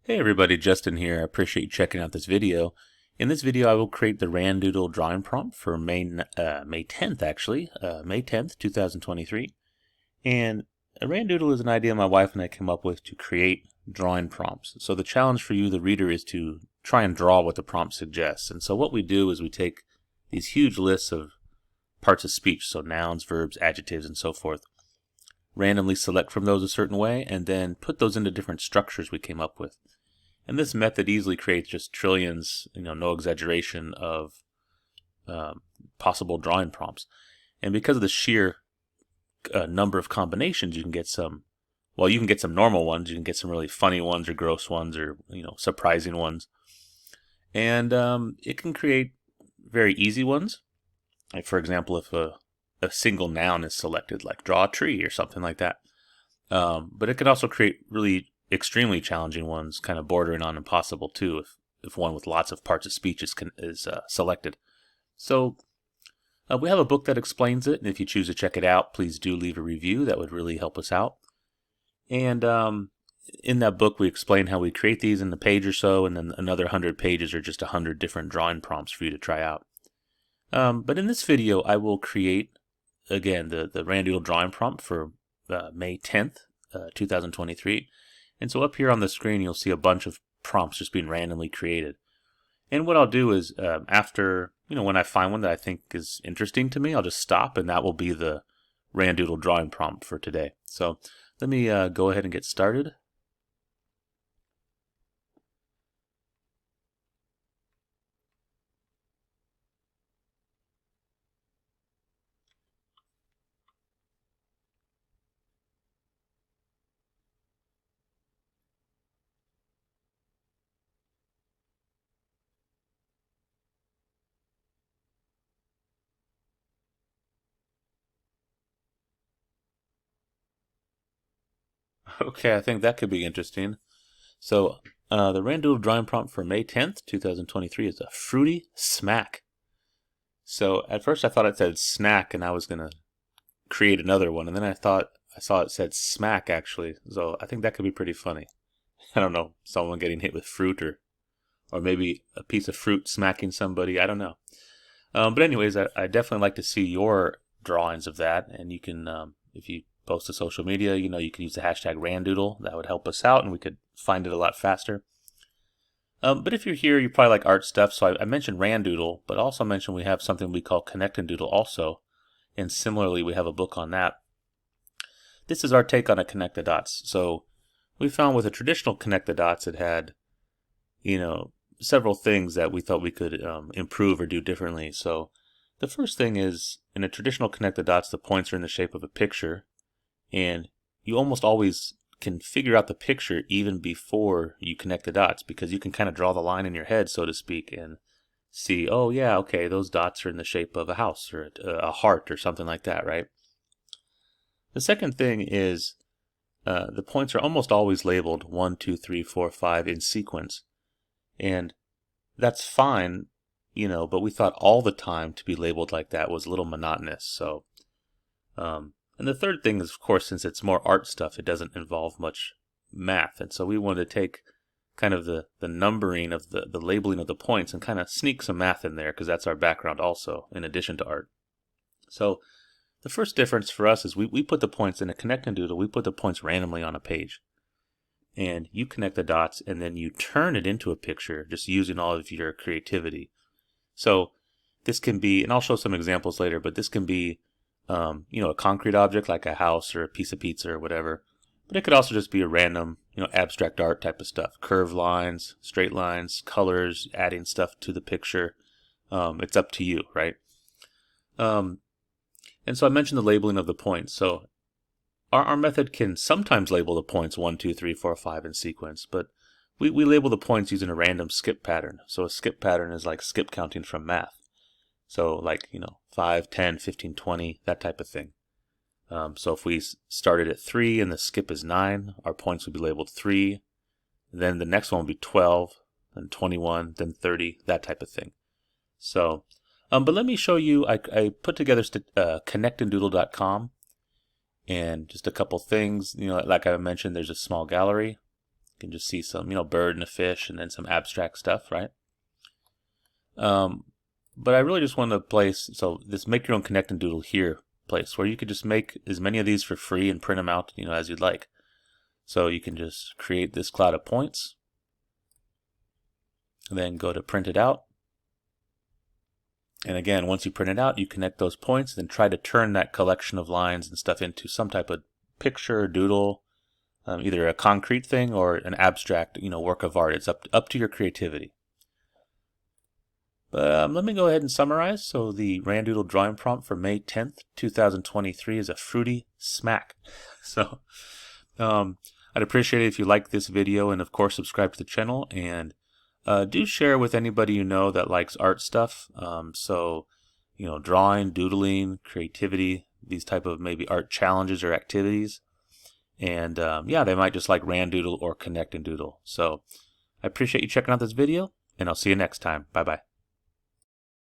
Hey everybody, Justin here. I appreciate you checking out this video. In this video, I will create the Randoodle drawing prompt for May 10th, actually, May 10th, 2023. And a Randoodle is an idea my wife and I came up with to create drawing prompts. So the challenge for you, the reader, is to try and draw what the prompt suggests. And so what we do is we take these huge lists of parts of speech, so nouns, verbs, adjectives, and so forth, randomly select from those a certain way, and then put those into different structures we came up with. And this method easily creates just trillions, no exaggeration, of possible drawing prompts. And because of the sheer number of combinations, you can get some, well, you can get some normal ones, you can get some really funny ones or gross ones or, surprising ones. And it can create very easy ones. Like, for example, if a single noun is selected, like draw a tree or something like that. But it can also create really extremely challenging ones, kind of bordering on impossible too, if one with lots of parts of speech is selected. So we have a book that explains it, and if you choose to check it out, please do leave a review. That would really help us out. And in that book, we explain how we create these in the page or so, and then another 100 pages are just 100 different drawing prompts for you to try out. But in this video, I will create, again, the Randoodle drawing prompt for May 10th, 2023. And so up here on the screen, you'll see a bunch of prompts just being randomly created. And what I'll do is after, when I find one that I think is interesting to me, I'll just stop, and that will be the Randoodle drawing prompt for today. So let me go ahead and get started. Okay, I think that could be interesting. So the Randoodle drawing prompt for May 10th, 2023 is a fruity smack. So at first I thought it said snack, and I was going to create another one, and then I saw it said smack actually. So I think that could be pretty funny. I don't know, someone getting hit with fruit, or maybe a piece of fruit smacking somebody. I don't know. But anyways, I definitely like to see your drawings of that, and you can, if you post to social media, you can use the hashtag Randoodle. That would help us out, and we could find it a lot faster. But if you're here, you probably like art stuff, so I mentioned Randoodle, but also mentioned we have something we call Connect and Doodle also, and similarly, we have a book on that. This is our take on a Connect the Dots. So we found with a traditional Connect the Dots, it had, several things that we thought we could improve or do differently. So the first thing is, in a traditional Connect the Dots, the points are in the shape of a picture, and you almost always can figure out the picture even before you connect the dots, because you can kind of draw the line in your head, so to speak, and see, oh yeah, okay, those dots are in the shape of a house or a heart or something like that, right? The second thing is the points are almost always labeled 1, 2, 3, 4, 5 in sequence. And that's fine, but we thought all the time to be labeled like that was a little monotonous. So, and the third thing is, of course, since it's more art stuff, it doesn't involve much math. And so we wanted to take kind of the numbering of the labeling of the points and kind of sneak some math in there, because that's our background also, in addition to art. So the first difference for us is we put the points in a Connect and Doodle. We put the points randomly on a page. And you connect the dots, and then you turn it into a picture, just using all of your creativity. So this can be, and I'll show some examples later, but this can be, a concrete object like a house or a piece of pizza or whatever. But it could also just be a random, abstract art type of stuff. Curved lines, straight lines, colors, adding stuff to the picture. It's up to you, right? And so I mentioned the labeling of the points. So our method can sometimes label the points 1, 2, 3, 4, 5 in sequence, but we label the points using a random skip pattern. So a skip pattern is like skip counting from math. So like, 5, 10, 15, 20, that type of thing. So if we started at 3 and the skip is 9, our points would be labeled 3. Then the next one would be 12, then 21, then 30, that type of thing. So, but let me show you, I put together connectanddoodle.com. And just a couple things, like I mentioned, there's a small gallery. can just see some, bird and a fish and then some abstract stuff, right? But I really just want to place, so this make your own connect and doodle here place where you could just make as many of these for free and print them out, as you'd like. So you can just create this cloud of points, and then go to print it out. And again, once you print it out, you connect those points, then try to turn that collection of lines and stuff into some type of picture or doodle, either a concrete thing or an abstract, work of art. It's up to your creativity. But let me go ahead and summarize. So the Randoodle drawing prompt for May 10th, 2023 is a fruity smack. So I'd appreciate it if you like this video, and of course subscribe to the channel, and do share with anybody you know that likes art stuff. So drawing, doodling, creativity, these type of maybe art challenges or activities. And yeah, they might just like Randoodle or Connect and Doodle. So I appreciate you checking out this video, and I'll see you next time. Bye-bye.